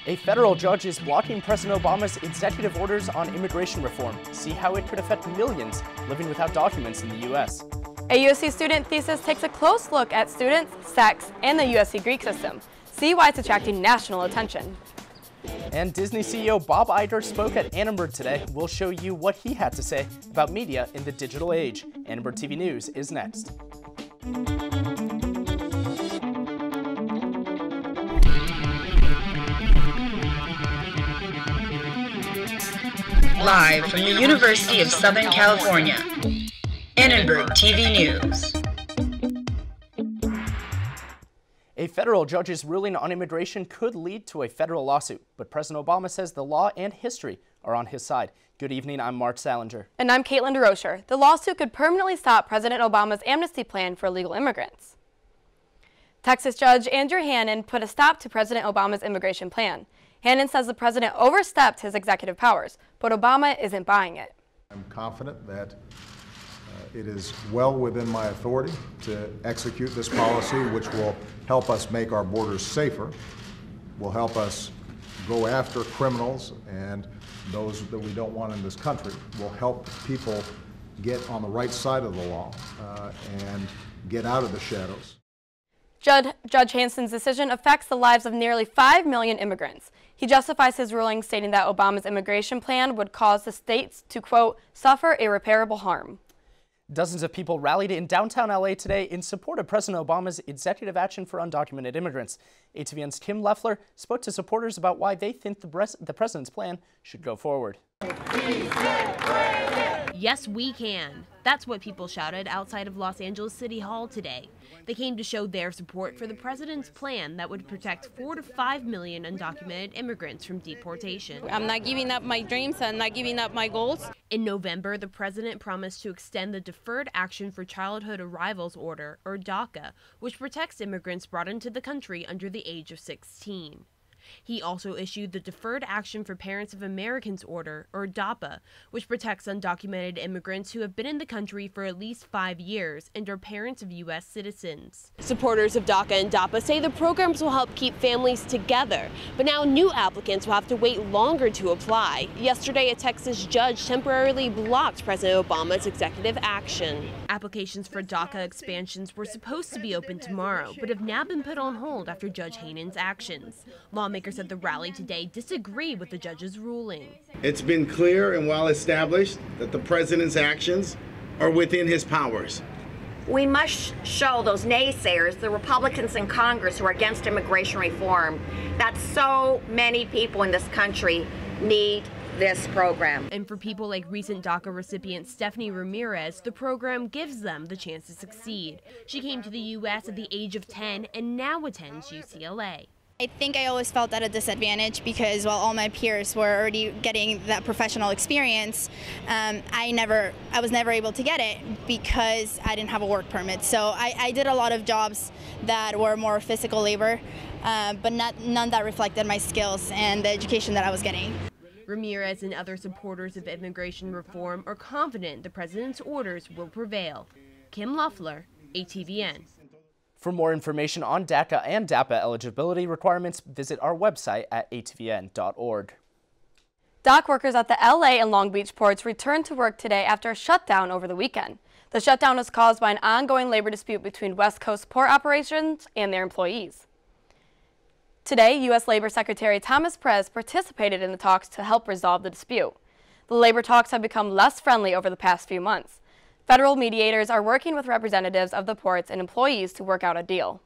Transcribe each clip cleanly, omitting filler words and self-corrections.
A federal judge is blocking President Obama's executive orders on immigration reform. See how it could affect millions living without documents in the U.S. A USC student thesis takes a close look at students, sex, and the USC Greek system. See why it's attracting national attention. And Disney CEO Bob Iger spoke at Annenberg today. We'll show you what he had to say about media in the digital age. Annenberg TV News is next. Live from the University of Southern California, Annenberg TV News. A federal judge's ruling on immigration could lead to a federal lawsuit, but President Obama says the law and history are on his side. Good evening, I'm Mark Salinger. And I'm Caitlin Durocher. The lawsuit could permanently stop President Obama's amnesty plan for illegal immigrants. Texas Judge Andrew Hannon put a stop to President Obama's immigration plan. Hannon says the president overstepped his executive powers, but Obama isn't buying it. I'm confident that it is well within my authority to execute this policy, which will help us make our borders safer, will help us go after criminals and those that we don't want in this country, will help people get on the right side of the law and get out of the shadows. Judge Hanson's decision affects the lives of nearly 5 million immigrants. He justifies his ruling stating that Obama's immigration plan would cause the states to, quote, suffer irreparable harm. Dozens of people rallied in downtown LA today in support of President Obama's executive action for undocumented immigrants. ATVN's Kim Leffler spoke to supporters about why they think the president's plan should go forward. Yes, we can. That's what people shouted outside of Los Angeles City Hall today. They came to show their support for the president's plan that would protect 4 to 5 million undocumented immigrants from deportation. I'm not giving up my dreams. I'm not giving up my goals. In November, the president promised to extend the Deferred Action for Childhood Arrivals Order, or DACA, which protects immigrants brought into the country under the age of 16. He also issued the Deferred Action for Parents of Americans Order, or DAPA, which protects undocumented immigrants who have been in the country for at least 5 years and are parents of U.S. citizens. Supporters of DACA and DAPA say the programs will help keep families together, but now new applicants will have to wait longer to apply. Yesterday, a Texas judge temporarily blocked President Obama's executive action. Applications for DACA expansions were supposed to be open tomorrow, but have now been put on hold after Judge Hannon's actions. Lawmakers at the rally today disagree with the judge's ruling. It's been clear and well established that the president's actions are within his powers. We must show those naysayers, the Republicans in Congress who are against immigration reform, that so many people in this country need this program. And for people like recent DACA recipient Stephanie Ramirez, the program gives them the chance to succeed. She came to the U.S. at the age of 10 and now attends UCLA. I think I always felt at a disadvantage because while all my peers were already getting that professional experience, I was never able to get it because I didn't have a work permit. So I did a lot of jobs that were more physical labor, but none that reflected my skills and the education that I was getting. Ramirez and other supporters of immigration reform are confident the president's orders will prevail. Kim Loeffler, ATVN. For more information on DACA and DAPA eligibility requirements, visit our website at atvn.org. Dock workers at the LA and Long Beach ports returned to work today after a shutdown over the weekend. The shutdown was caused by an ongoing labor dispute between West Coast port operations and their employees. Today, U.S. Labor Secretary Thomas Perez participated in the talks to help resolve the dispute. The labor talks have become less friendly over the past few months. Federal mediators are working with representatives of the ports and employees to work out a deal.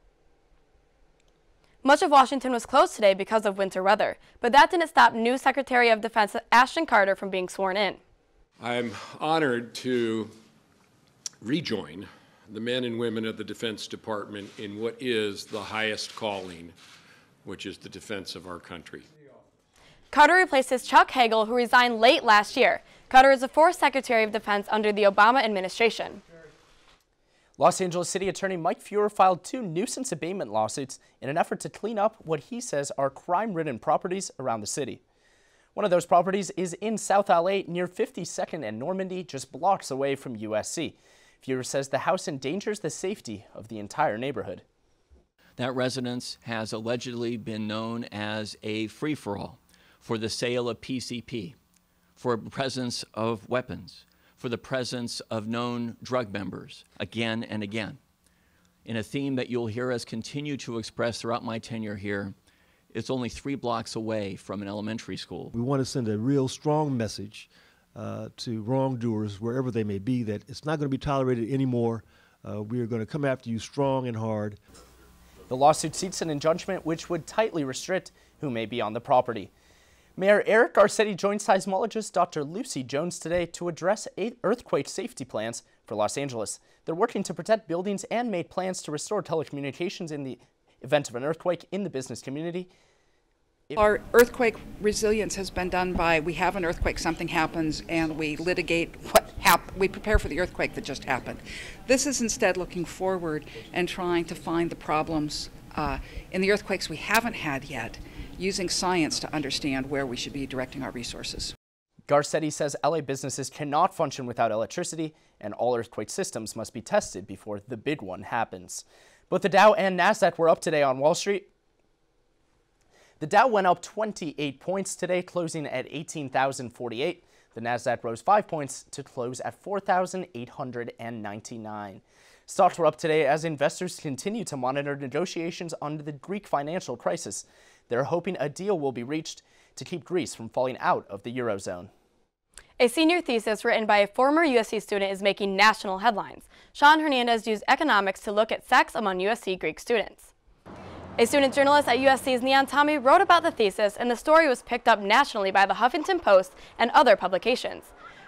Much of Washington was closed today because of winter weather, but that didn't stop new Secretary of Defense Ashton Carter from being sworn in. I'm honored to rejoin the men and women of the Defense Department in what is the highest calling, which is the defense of our country. Carter replaces Chuck Hagel, who resigned late last year. Carter is the fourth Secretary of Defense under the Obama administration. Los Angeles City Attorney Mike Feuer filed 2 nuisance abatement lawsuits in an effort to clean up what he says are crime-ridden properties around the city. One of those properties is in South LA near 52nd and Normandy, just blocks away from USC. Feuer says the house endangers the safety of the entire neighborhood. That residence has allegedly been known as a free-for-all for the sale of PCP, for presence of weapons, for the presence of known drug members again and again. In a theme that you'll hear us continue to express throughout my tenure here, it's only 3 blocks away from an elementary school. We want to send a real strong message to wrongdoers, wherever they may be, that it's not going to be tolerated anymore. We are going to come after you strong and hard. The lawsuit seeks an injunction which would tightly restrict who may be on the property. Mayor Eric Garcetti joined seismologist Dr. Lucy Jones today to address earthquake safety plans for Los Angeles. They're working to protect buildings and made plans to restore telecommunications in the event of an earthquake in the business community. Our earthquake resilience has been done by, we have an earthquake, something happens, and we litigate we prepare for the earthquake that just happened. This is instead looking forward and trying to find the problems in the earthquakes we haven't had yet, using science to understand where we should be directing our resources. Garcetti says LA businesses cannot function without electricity, and all earthquake systems must be tested before the big one happens. Both the Dow and NASDAQ were up today on Wall Street. The Dow went up 28 points today, closing at 18,048. The NASDAQ rose 5 points to close at 4,899. Stocks were up today as investors continue to monitor negotiations under the Greek financial crisis. They're hoping a deal will be reached to keep Greece from falling out of the Eurozone. A senior thesis written by a former USC student is making national headlines. Sean Hernandez used economics to look at sex among USC Greek students. A student journalist at USC's Neon Tommy wrote about the thesis, and the story was picked up nationally by the Huffington Post and other publications.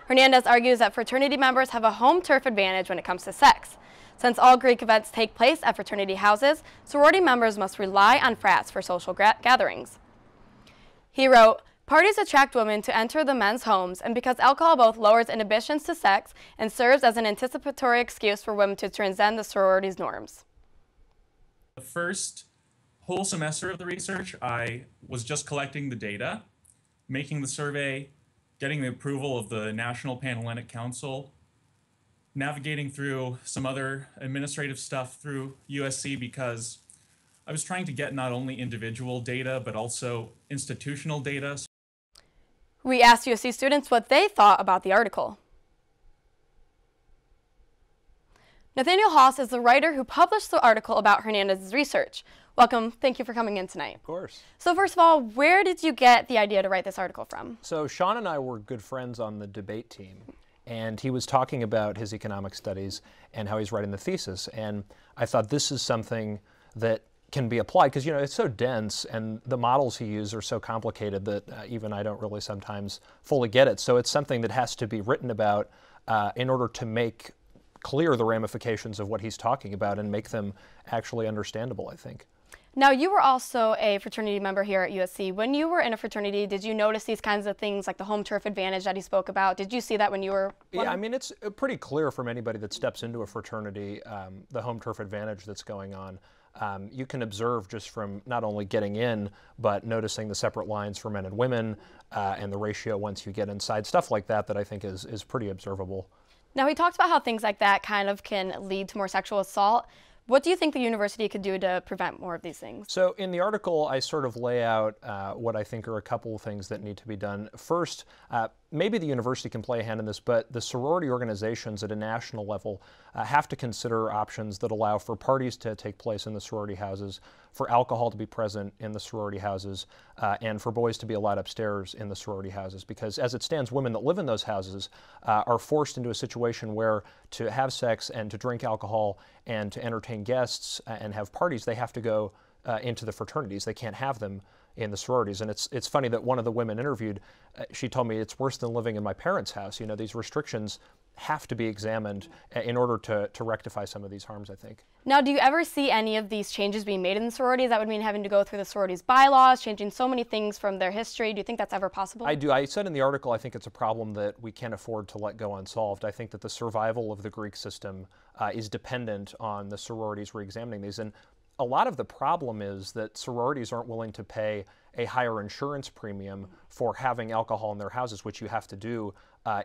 Hernandez argues that fraternity members have a home turf advantage when it comes to sex. Since all Greek events take place at fraternity houses, sorority members must rely on frats for social gatherings. He wrote, "Parties attract women to enter the men's homes, and because alcohol both lowers inhibitions to sex and serves as an anticipatory excuse for women to transcend the sorority's norms." The first whole semester of the research, I was just collecting the data, making the survey, getting the approval of the National Panhellenic Council, navigating through some other administrative stuff through USC because I was trying to get not only individual data, but also institutional data. We asked USC students what they thought about the article. Nathaniel Haas is the writer who published the article about Hernandez's research. Welcome. Thank you for coming in tonight. Of course. So first of all, where did you get the idea to write this article from? So Sean and I were good friends on the debate team, and he was talking about his economic studies and how he's writing the thesis. And I thought this is something that can be applied because, you know, it's so dense and the models he used are so complicated that even I don't really sometimes fully get it. So it's something that has to be written about in order to make clear the ramifications of what he's talking about and make them actually understandable, I think. Now, you were also a fraternity member here at USC. When you were in a fraternity, did you notice these kinds of things like the home turf advantage that he spoke about? Did you see that when you were one? Yeah, I mean, it's pretty clear from anybody that steps into a fraternity, the home turf advantage that's going on. You can observe just from not only getting in, but noticing the separate lines for men and women and the ratio once you get inside, stuff like that that I think is pretty observable. Now, he talked about how things like that kind of can lead to more sexual assault. What do you think the university could do to prevent more of these things? So in the article, I sort of lay out what I think are a couple of things that need to be done. First, maybe the university can play a hand in this, but the sorority organizations at a national level have to consider options that allow for parties to take place in the sorority houses, for alcohol to be present in the sorority houses, and for boys to be allowed upstairs in the sorority houses. Because as it stands, women that live in those houses are forced into a situation where to have sex and to drink alcohol and to entertain guests and have parties, they have to go into the fraternities. They can't have them in the sororities. And it's funny that one of the women interviewed, she told me it's worse than living in my parents' house. You know, these restrictions have to be examined in order to rectify some of these harms, I think. Now, do you ever see any of these changes being made in the sororities? That would mean having to go through the sororities' bylaws, changing so many things from their history. Do you think that's ever possible? I do. I said in the article, I think it's a problem that we can't afford to let go unsolved. I think that the survival of the Greek system is dependent on the sororities re-examining these. And a lot of the problem is that sororities aren't willing to pay a higher insurance premium for having alcohol in their houses, which you have to do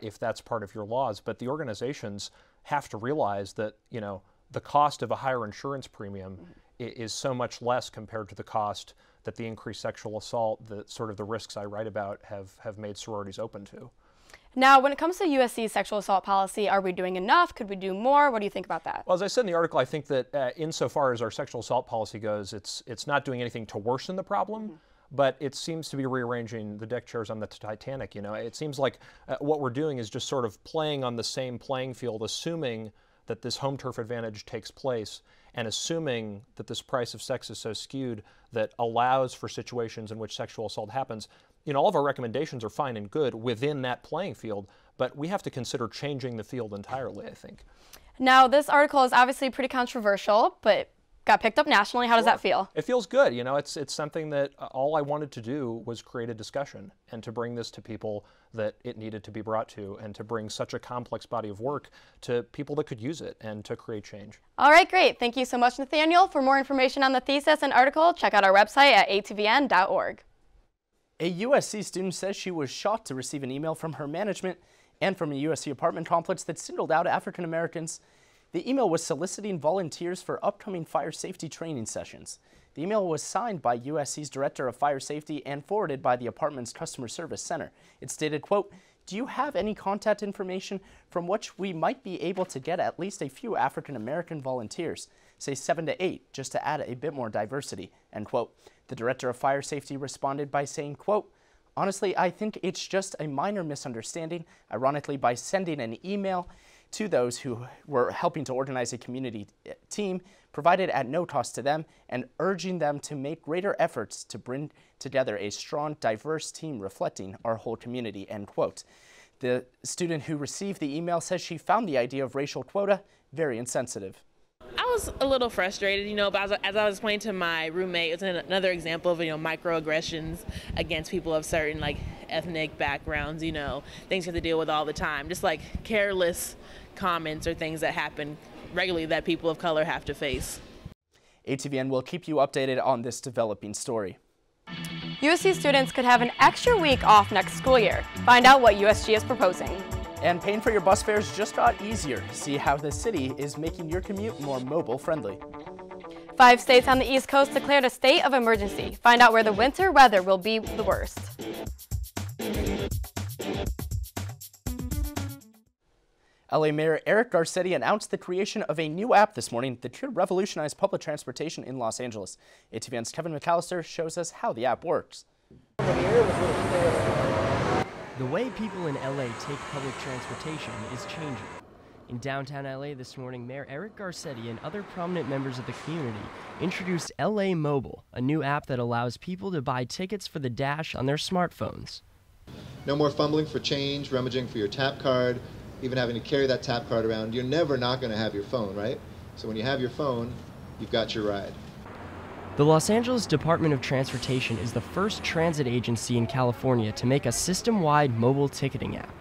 if that's part of your laws. But the organizations have to realize that, you know, the cost of a higher insurance premium is so much less compared to the cost that the increased sexual assault, the sort of the risks I write about, have made sororities open to. Now, when it comes to USC's sexual assault policy, are we doing enough? Could we do more? What do you think about that? Well, as I said in the article, I think that insofar as our sexual assault policy goes, it's not doing anything to worsen the problem, but it seems to be rearranging the deck chairs on the Titanic. You know, it seems like what we're doing is just sort of playing on the same playing field, assuming that this home turf advantage takes place, and assuming that this price of sex is so skewed that allows for situations in which sexual assault happens. You know, all of our recommendations are fine and good within that playing field, but we have to consider changing the field entirely, I think. Now, this article is obviously pretty controversial, but got picked up nationally. How does that feel? It feels good. You know, it's something that all I wanted to do was create a discussion and to bring this to people that it needed to be brought to, and to bring such a complex body of work to people that could use it and to create change. All right, great. Thank you so much, Nathaniel. For more information on the thesis and article, check out our website at atvn.org. A USC student says she was shocked to receive an email from her management and from a USC apartment complex that singled out African Americans. The email was soliciting volunteers for upcoming fire safety training sessions. The email was signed by USC's Director of Fire Safety and forwarded by the apartment's Customer Service Center. It stated, quote, "Do you have any contact information from which we might be able to get at least a few African American volunteers, say 7 to 8, just to add a bit more diversity," end quote. The Director of Fire Safety responded by saying, quote, "Honestly, I think it's just a minor misunderstanding. Ironically, by sending an email to those who were helping to organize a community team, provided at no cost to them, and urging them to make greater efforts to bring together a strong, diverse team reflecting our whole community," end quote. The student who received the email says she found the idea of racial quota very insensitive. I was a little frustrated, you know, but as I was explaining to my roommate, it's another example of, you know, microaggressions against people of certain, like, ethnic backgrounds, you know, things you have to deal with all the time. Just, like, careless comments or things that happen regularly that people of color have to face. ATVN will keep you updated on this developing story. USC students could have an extra week off next school year. Find out what USG is proposing. And paying for your bus fares just got easier. See how the city is making your commute more mobile friendly. 5 states on the East Coast declared a state of emergency. Find out where the winter weather will be the worst. LA Mayor Eric Garcetti announced the creation of a new app this morning that could revolutionize public transportation in Los Angeles. ATVN's Kevin McAllister shows us how the app works. The way people in LA take public transportation is changing. In downtown LA this morning, Mayor Eric Garcetti and other prominent members of the community introduced LA Mobile, a new app that allows people to buy tickets for the Dash on their smartphones. No more fumbling for change, rummaging for your tap card, even having to carry that tap card around. You're never not going to have your phone, right? So when you have your phone, you've got your ride. The Los Angeles Department of Transportation is the first transit agency in California to make a system-wide mobile ticketing app.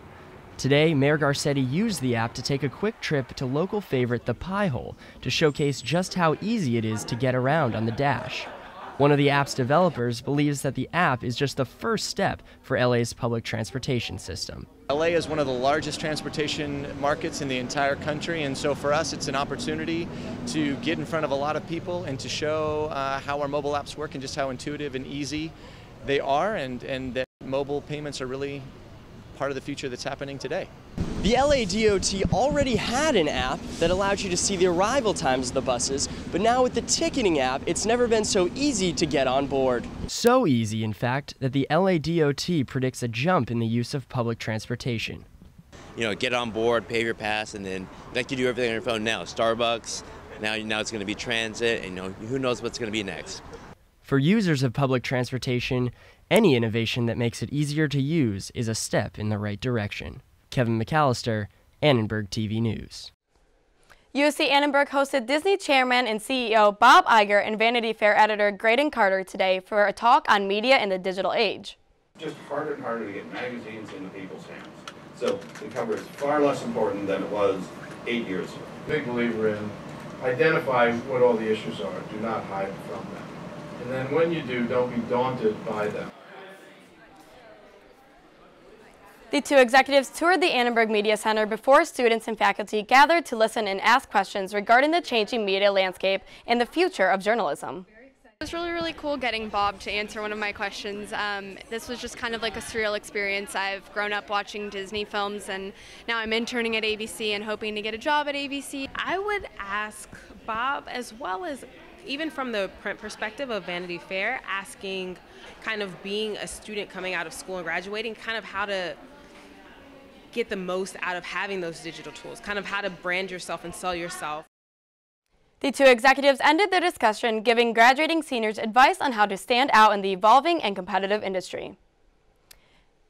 Today, Mayor Garcetti used the app to take a quick trip to local favorite The Pie Hole to showcase just how easy it is to get around on the Dash. One of the app's developers believes that the app is just the first step for LA's public transportation system. LA is one of the largest transportation markets in the entire country, and so for us it's an opportunity to get in front of a lot of people and to show how our mobile apps work and just how intuitive and easy they are, and that mobile payments are really part of the future that's happening today. The LA DOT already had an app that allowed you to see the arrival times of the buses, but now with the ticketing app, it's never been so easy to get on board. So easy, in fact, that the LA DOT predicts a jump in the use of public transportation. You know, get on board, pay your pass, and then like you do everything on your phone now. Starbucks, now it's going to be transit, and who knows what's going to be next. For users of public transportation, any innovation that makes it easier to use is a step in the right direction. Kevin McAllister, Annenberg TV News. USC Annenberg hosted Disney chairman and CEO Bob Iger and Vanity Fair editor Graydon Carter today for a talk on media in the digital age. Just harder and harder to get magazines into people's hands. So the cover is far less important than it was 8 years ago. Big believer in identify what all the issues are. Do not hide from them. And then when you do, don't be daunted by them. The two executives toured the Annenberg Media Center before students and faculty gathered to listen and ask questions regarding the changing media landscape and the future of journalism. It was really cool getting Bob to answer one of my questions. This was just kind of like a surreal experience. I've grown up watching Disney films and now I'm interning at ABC and hoping to get a job at ABC. I would ask Bob, as well as even from the print perspective of Vanity Fair, asking kind of being a student coming out of school and graduating, kind of how to get the most out of having those digital tools, kind of how to brand yourself and sell yourself. The two executives ended their discussion giving graduating seniors advice on how to stand out in the evolving and competitive industry.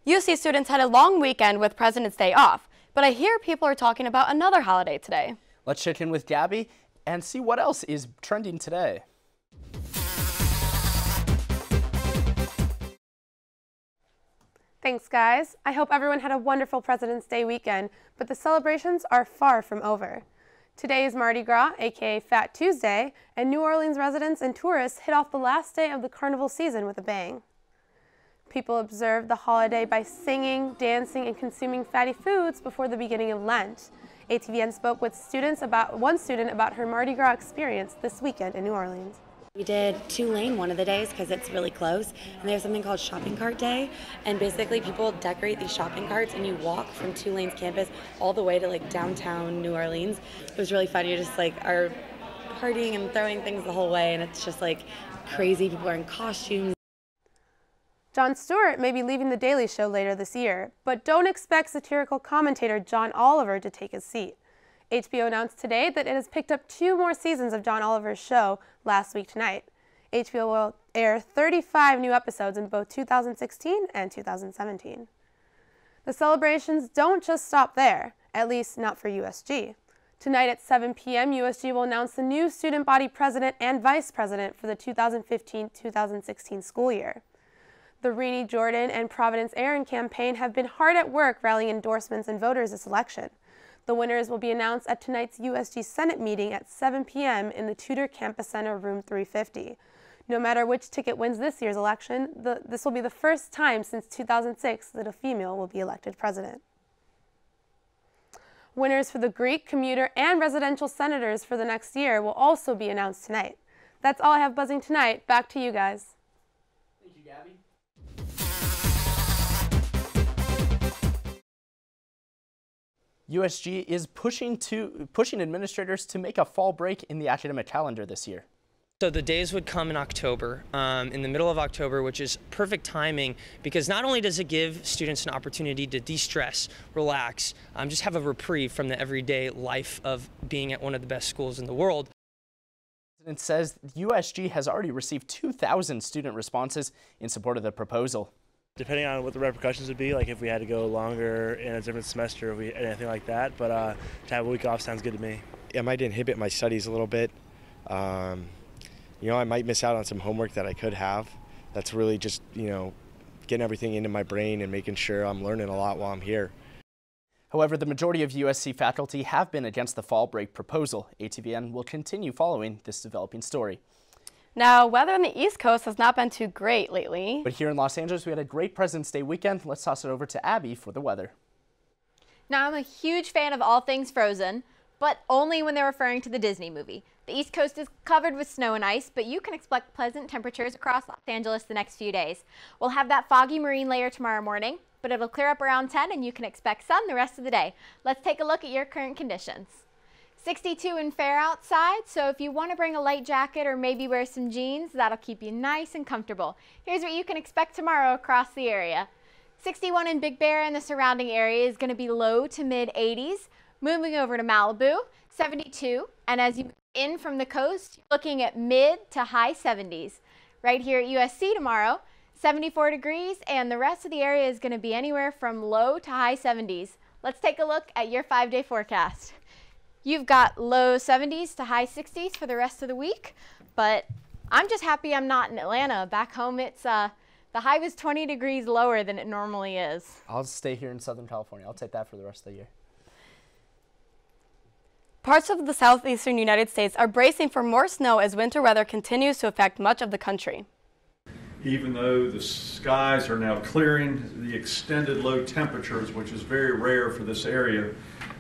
UC students had a long weekend with President's Day off, but I hear people are talking about another holiday today. Let's check in with Gabby and see what else is trending today. Thanks, guys. I hope everyone had a wonderful President's Day weekend, but the celebrations are far from over. Today is Mardi Gras, aka Fat Tuesday, and New Orleans residents and tourists hit off the last day of the carnival season with a bang. People observed the holiday by singing, dancing, and consuming fatty foods before the beginning of Lent. ATVN spoke with one student about her Mardi Gras experience this weekend in New Orleans. We did Tulane one of the days because it's really close, and there's something called Shopping Cart Day, and basically people decorate these shopping carts and you walk from Tulane's campus all the way to like downtown New Orleans. It was really fun. You just like are partying and throwing things the whole way, and it's just like crazy. People are in costumes. Jon Stewart may be leaving The Daily Show later this year, but don't expect satirical commentator John Oliver to take his seat. HBO announced today that it has picked up 2 more seasons of John Oliver's show last week tonight. HBO will air 35 new episodes in both 2016 and 2017. The celebrations don't just stop there, at least not for USG. Tonight at 7 p.m., USG will announce the new student body president and vice president for the 2015-2016 school year. The Renee Jordan and Providence Aaron campaign have been hard at work rallying endorsements and voters this election. The winners will be announced at tonight's USG Senate meeting at 7 p.m. in the Tudor Campus Center, room 350. No matter which ticket wins this year's election, this will be the first time since 2006 that a female will be elected president. Winners for the Greek, commuter, and residential senators for the next year will also be announced tonight. That's all I have buzzing tonight. Back to you guys. Thank you, Gabby. USG is pushing administrators to make a fall break in the academic calendar this year. So the days would come in October, in the middle of October, which is perfect timing because not only does it give students an opportunity to de-stress, relax, just have a reprieve from the everyday life of being at one of the best schools in the world. It says USG has already received 2,000 student responses in support of the proposal. Depending on what the repercussions would be, like if we had to go longer in a different semester or anything like that, but to have a week off sounds good to me. It might inhibit my studies a little bit. You know, I might miss out on some homework that I could have. That's really just, you know, getting everything into my brain and making sure I'm learning a lot while I'm here. However, the majority of USC faculty have been against the fall break proposal. ATVN will continue following this developing story. Now, weather on the East Coast has not been too great lately. But here in Los Angeles, we had a great President's Day weekend. Let's toss it over to Abby for the weather. Now, I'm a huge fan of all things Frozen, but only when they're referring to the Disney movie. The East Coast is covered with snow and ice, but you can expect pleasant temperatures across Los Angeles the next few days. We'll have that foggy marine layer tomorrow morning, but it'll clear up around 10 and you can expect sun the rest of the day. Let's take a look at your current conditions. 62 and fair outside, so if you want to bring a light jacket or maybe wear some jeans, that'll keep you nice and comfortable. Here's what you can expect tomorrow across the area. 61 in Big Bear and the surrounding area is going to be low to mid 80s. Moving over to Malibu, 72, and as you move in from the coast, you're looking at mid to high 70s. Right here at USC tomorrow, 74 degrees, and the rest of the area is going to be anywhere from low to high 70s. Let's take a look at your 5-day forecast. You've got low 70s to high 60s for the rest of the week, but I'm just happy I'm not in Atlanta. Back home, it's the high was 20 degrees lower than it normally is. I'll stay here in Southern California. I'll take that for the rest of the year. Parts of the southeastern United States are bracing for more snow as winter weather continues to affect much of the country. even though the skies are now clearing, the extended low temperatures, which is very rare for this area,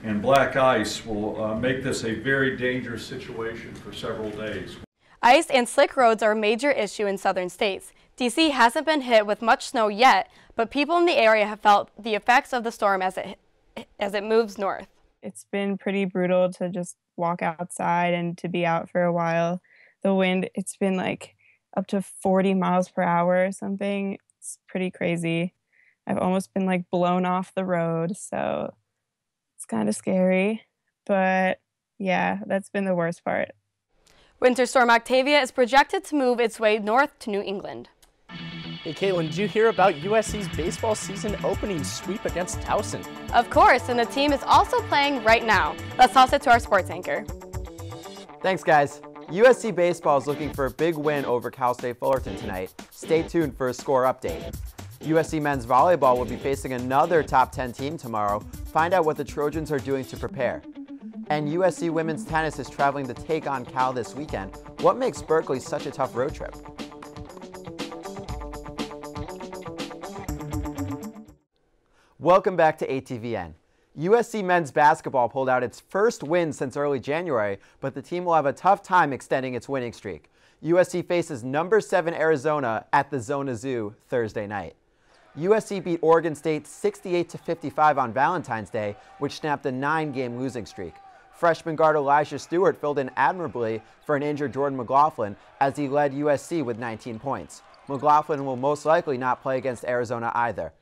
and black ice will make this a very dangerous situation for several days. Ice and slick roads are a major issue in southern states. DC hasn't been hit with much snow yet, but people in the area have felt the effects of the storm as it moves north. It's been pretty brutal to just walk outside and to be out for a while. The wind, it's been like up to 40 miles per hour or something. It's pretty crazy. I've almost been like blown off the road, so it's kind of scary. But yeah, that's been the worst part. Winter Storm Octavia is projected to move its way north to New England. Hey Caitlin, did you hear about USC's baseball season opening sweep against Towson? Of course, and the team is also playing right now. Let's toss it to our sports anchor. Thanks, guys. USC baseball is looking for a big win over Cal State Fullerton tonight. Stay tuned for a score update. USC men's volleyball will be facing another top 10 team tomorrow. Find out what the Trojans are doing to prepare. And USC women's tennis is traveling to take on Cal this weekend. What makes Berkeley such a tough road trip? Welcome back to ATVN. USC men's basketball pulled out its first win since early January, but the team will have a tough time extending its winning streak. USC faces number 7 Arizona at the Zona Zoo Thursday night. USC beat Oregon State 68-55 on Valentine's Day, which snapped a 9-game losing streak. Freshman guard Elijah Stewart filled in admirably for an injured Jordan McLaughlin as he led USC with 19 points. McLaughlin will most likely not play against Arizona either.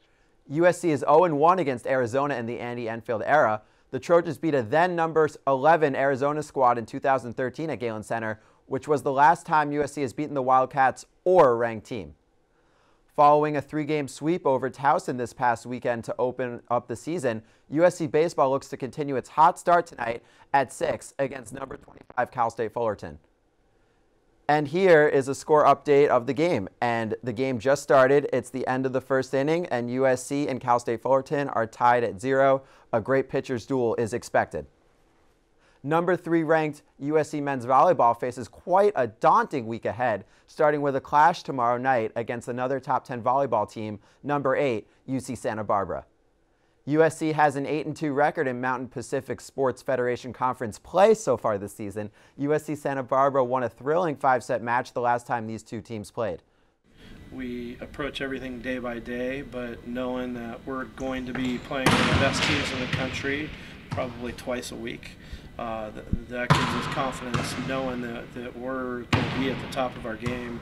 USC is 0-1 against Arizona in the Andy Enfield era. The Trojans beat a then number 11 Arizona squad in 2013 at Galen Center, which was the last time USC has beaten the Wildcats or a ranked team. Following a 3-game sweep over Towson this past weekend to open up the season, USC baseball looks to continue its hot start tonight at 6 against number 25 Cal State Fullerton. And here is a score update of the game. And the game just started. It's the end of the first inning, and USC and Cal State Fullerton are tied at 0. A great pitcher's duel is expected. Number 3 ranked USC men's volleyball faces quite a daunting week ahead, starting with a clash tomorrow night against another top 10 volleyball team, number 8, UC Santa Barbara. USC has an 8-2 record in Mountain Pacific Sports Federation Conference play so far this season. USC Santa Barbara won a thrilling 5-set match the last time these two teams played. We approach everything day by day, but knowing that we're going to be playing with the best teams in the country probably twice a week. That gives us confidence knowing that we're going to be at the top of our game.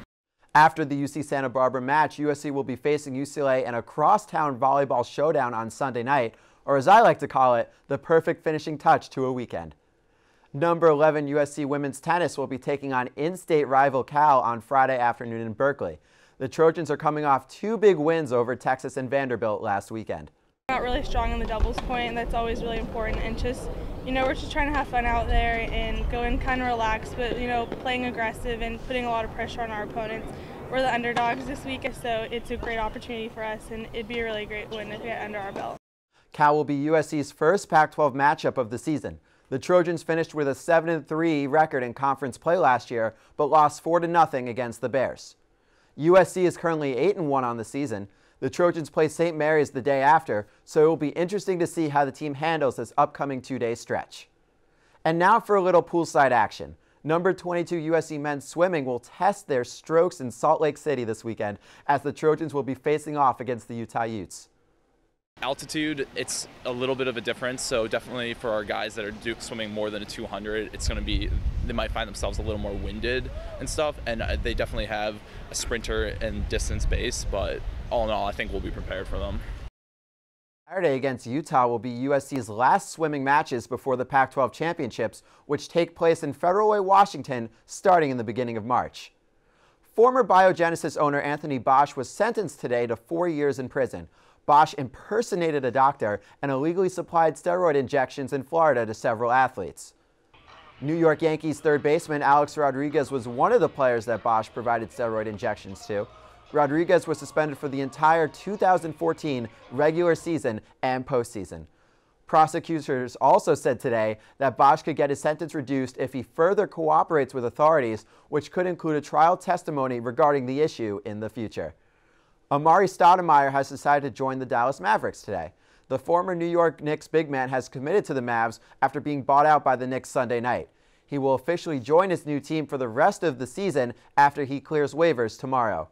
After the UC Santa Barbara match, USC will be facing UCLA in a crosstown volleyball showdown on Sunday night, or as I like to call it, the perfect finishing touch to a weekend. Number 11 USC women's tennis will be taking on in-state rival Cal on Friday afternoon in Berkeley. The Trojans are coming off 2 big wins over Texas and Vanderbilt last weekend. Not really strong in the doubles point, and that's always really important. And just, we're just trying to have fun out there and go in kind of relaxed, but, playing aggressive and putting a lot of pressure on our opponents. We're the underdogs this week, so it's a great opportunity for us, and it'd be a really great win to get under our belt. Cal will be USC's first Pac-12 matchup of the season. The Trojans finished with a 7-3 record in conference play last year, but lost 4-0 against the Bears. USC is currently 8-1 on the season. The Trojans play St. Mary's the day after, so it will be interesting to see how the team handles this upcoming 2-day stretch. And now for a little poolside action. Number 22 USC men's swimming will test their strokes in Salt Lake City this weekend as the Trojans will be facing off against the Utah Utes. Altitude, it's a little bit of a difference, so definitely for our guys that are swimming more than a 200, it's going to be, they might find themselves a little more winded and stuff, and they definitely have a sprinter and distance base, but all in all, I think we'll be prepared for them. Saturday against Utah will be USC's last swimming matches before the Pac-12 championships, which take place in Federal Way, Washington, starting in the beginning of March. Former Biogenesis owner Anthony Bosch was sentenced today to 4 years in prison. Bosch impersonated a doctor and illegally supplied steroid injections in Florida to several athletes. New York Yankees third baseman Alex Rodriguez was one of the players that Bosch provided steroid injections to. Rodriguez was suspended for the entire 2014 regular season and postseason. Prosecutors also said today that Bosch could get his sentence reduced if he further cooperates with authorities, which could include a trial testimony regarding the issue in the future. Amari Stoudemire has decided to join the Dallas Mavericks today. The former New York Knicks big man has committed to the Mavs after being bought out by the Knicks Sunday night. He will officially join his new team for the rest of the season after he clears waivers tomorrow.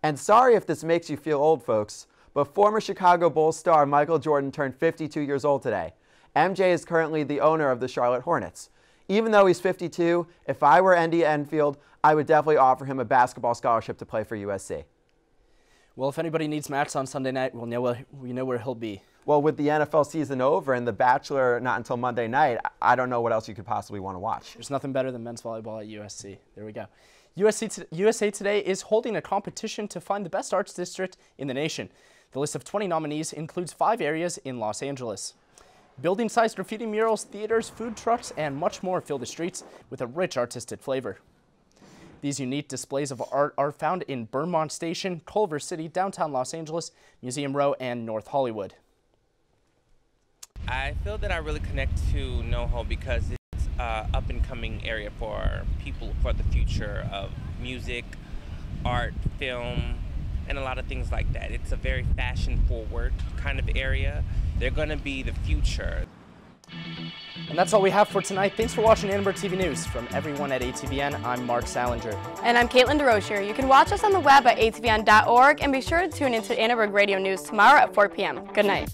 And sorry if this makes you feel old, folks, but former Chicago Bulls star Michael Jordan turned 52 years old today. MJ is currently the owner of the Charlotte Hornets. Even though he's 52, if I were Andy Enfield, I would definitely offer him a basketball scholarship to play for USC. Well, if anybody needs Max on Sunday night, we know where he'll be. Well, with the NFL season over and The Bachelor not until Monday night, I don't know what else you could possibly want to watch. There's nothing better than men's volleyball at USC. There we go. USA Today is holding a competition to find the best arts district in the nation. The list of 20 nominees includes 5 areas in Los Angeles. Building-sized graffiti murals, theaters, food trucks, and much more fill the streets with a rich artistic flavor. These unique displays of art are found in Burnmont Station, Culver City, downtown Los Angeles, Museum Row, and North Hollywood. I feel that I really connect to NoHo because it's an up-and-coming area for people for the future of music, art, film, and a lot of things like that. It's a very fashion-forward kind of area. They're going to be the future. And that's all we have for tonight. Thanks for watching Annenberg TV News. From everyone at ATVN, I'm Mark Salinger. And I'm Caitlin Durocher. You can watch us on the web at atvn.org and be sure to tune into Annenberg Radio News tomorrow at 4 p.m. Good night.